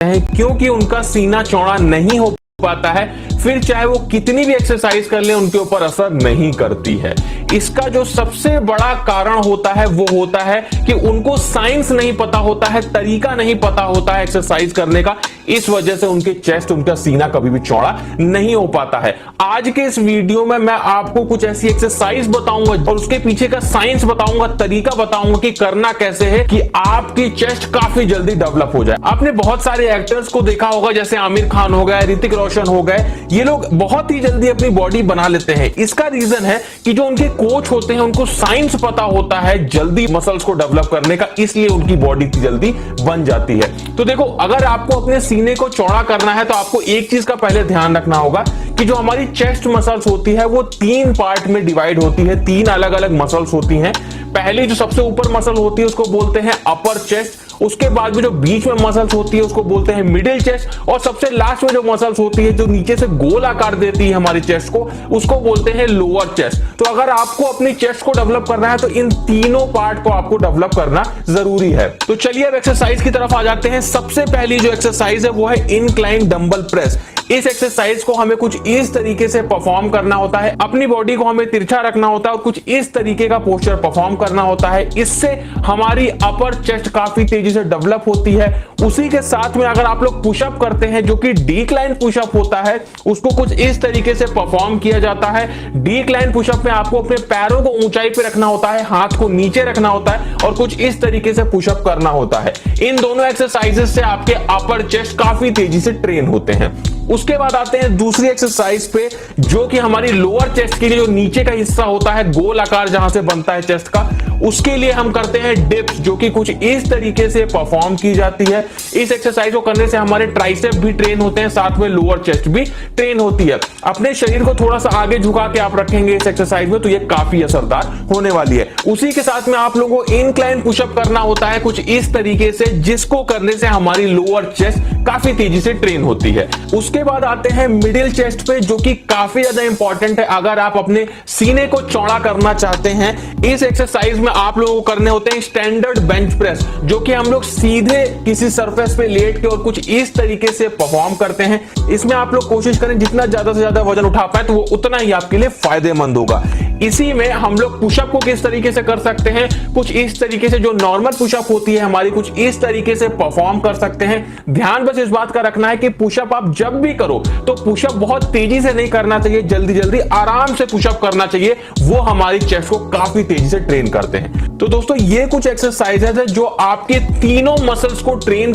हैं क्योंकि उनका सीना चौड़ा नहीं हो पाता है, फिर चाहे वो कितनी भी एक्सरसाइज कर ले उनके ऊपर असर नहीं करती है। इसका जो सबसे बड़ा कारण होता है वो होता है कि उनको साइंस नहीं पता होता है, तरीका नहीं पता होता है एक्सरसाइज करने का, इस वजह से उनके चेस्ट, उनका सीना कभी भी चौड़ा नहीं हो पाता है। आज के इस वीडियो में मैं आपको कुछ ऐसी एक्सरसाइज बताऊंगा और उसके पीछे का साइंस बताऊंगा, तरीका बताऊंगा कि करना कैसे है कि आपकी चेस्ट काफी जल्दी डेवलप हो जाए। आपने बहुत सारे एक्टर्स को देखा होगा, जैसे आमिर खान हो गए, ऋतिक रोशन हो गए, ये लोग बहुत ही जल्दी अपनी बॉडी बना लेते हैं। इसका रीजन है कि जो उनके कोच होते हैं उनको साइंस पता होता है जल्दी मसल्स को डेवलप करने का, इसलिए उनकी बॉडी जल्दी बन जाती है। तो देखो, अगर आपको अपने सीने को चौड़ा करना है तो आपको एक चीज का पहले ध्यान रखना होगा कि जो हमारी चेस्ट मसल्स होती है वो 3 पार्ट में डिवाइड होती है, 3 अलग अलग मसल्स होती हैं। पहली जो सबसे ऊपर मसल होती है उसको बोलते हैं अपर चेस्ट, उसके बाद में जो बीच में मसल्स होती है उसको बोलते हैं मिडिल चेस्ट, और सबसे लास्ट में जो मसल्स होती है जो नीचे से गोल आकार देती है हमारी चेस्ट को, उसको बोलते हैं लोअर चेस्ट। तो अगर आपको अपनी चेस्ट को डेवलप करना है तो इन तीनों पार्ट को आपको डेवलप करना जरूरी है। तो चलिए अब एक्सरसाइज की तरफ आ जाते हैं। सबसे पहली जो एक्सरसाइज है वो है इंक्लाइन डंबल प्रेस। इस एक्सरसाइज को हमें कुछ इस तरीके से परफॉर्म करना होता है, अपनी बॉडी को हमें तिरछा रखना होता है और कुछ इस तरीके का पोस्चर परफॉर्म करना होता है। इससे हमारी अपर चेस्ट काफी तेजी से डेवलप होती है। उसी के साथ में अगर आप लोग पुशअप करते हैं जो कि डिक्लाइन पुशअप होता है, उसको कुछ इस तरीके से परफॉर्म किया जाता है। डिक्लाइन पुशअप में आपको अपने पैरों को ऊंचाई पे रखना होता है, हाथ को नीचे रखना होता है और कुछ इस तरीके से पुशअप करना होता है। इन दोनों एक्सरसाइजेस से आपके अपर चेस्ट काफी तेजी से ट्रेन होते हैं। उसके बाद आते हैं दूसरी एक्सरसाइज पे, जो कि हमारी लोअर चेस्ट के लिए जो नीचे का हिस्सा होता है, गोल आकार जहां से बनता है चेस्ट का, उसके लिए हम करते हैं डिप्स, जो कि कुछ इस तरीके से परफॉर्म की जाती है। इस एक्सरसाइज को करने से हमारे ट्राइसेप भी ट्रेन होते हैं, साथ में लोअर चेस्ट भी ट्रेन होती है। अपने शरीर को थोड़ा सा आगे झुका के आप रखेंगे इस एक्सरसाइज में तो ये काफी असरदार होने वाली है। उसी के साथ में आप लोगों को इंक्लाइन पुशअप करना होता है कुछ इस तरीके से, जिसको करने से हमारी लोअर चेस्ट काफी तेजी से ट्रेन होती है। उसके बाद आते हैं मिडिल चेस्ट पे, जो कि काफी ज्यादा इंपॉर्टेंट है अगर आप अपने सीने को चौड़ा करना चाहते हैं। इस एक्सरसाइज में आप लोगों को करने होते हैं स्टैंडर्ड बेंच प्रेस, जो कि हम लोग सीधे किसी सरफेस पे लेट के और कुछ इस तरीके से परफॉर्म करते हैं। इसमें आप लोग कोशिश करें जितना ज्यादा से ज्यादा वजन उठा पाए तो वो उतना ही आपके लिए फायदेमंद होगा। इसी में हम लोग पुशअप को किस तरीके से कर सकते हैं, कुछ इस तरीके से, जो नॉर्मल पुशअप होती है हमारी, कुछ इस तरीके से परफॉर्म कर सकते हैं। ध्यान बस इस बात का रखना है कि पुशअप आप जब भी करो तो पुशअप बहुत तेजी से नहीं करना चाहिए, जल्दी जल्दी आराम से पुशअप करना चाहिए, वो हमारी चेस्ट को काफी तेजी से ट्रेन करते हैं। तो दोस्तों, ये कुछ एक्सरसाइजेज है जो आपके तीनों मसल्स को ट्रेन